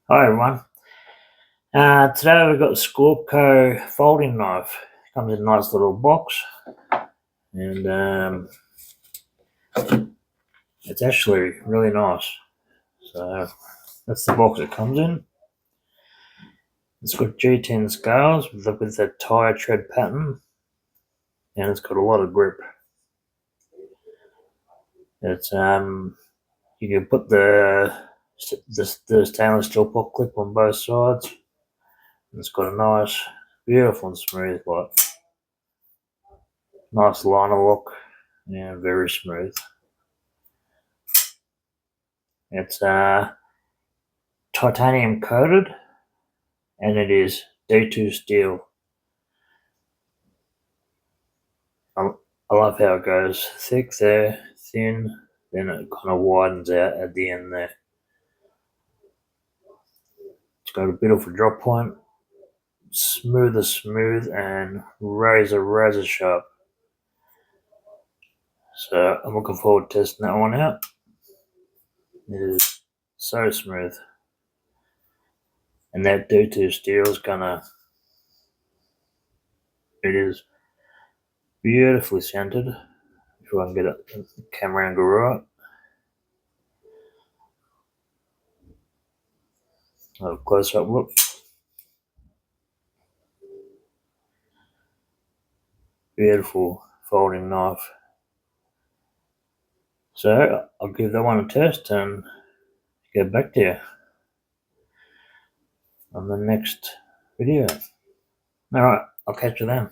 Hi everyone. Today we've got the SCORPCO folding knife. Comes in a nice little box, and it's actually really nice. So that's the box it comes in. It's got G10 scales with the tire tread pattern, and it's got a lot of grip. It's you can put the stainless steel pop clip on both sides. It's got a nice, beautiful and smooth, nice liner look, and very smooth. It's titanium coated, and it is D2 steel. I love how it goes thick there, thin, then it kind of widens out at the end there. It's got a bit of a drop point, smooth as smooth, and razor sharp. So I'm looking forward to testing that one out. It is so smooth. And that D2 steel is it is beautifully scented. If I can get the camera angle right. A close up look. Beautiful folding knife. So I'll give that one a test and get back to you on the next video. Alright, I'll catch you then.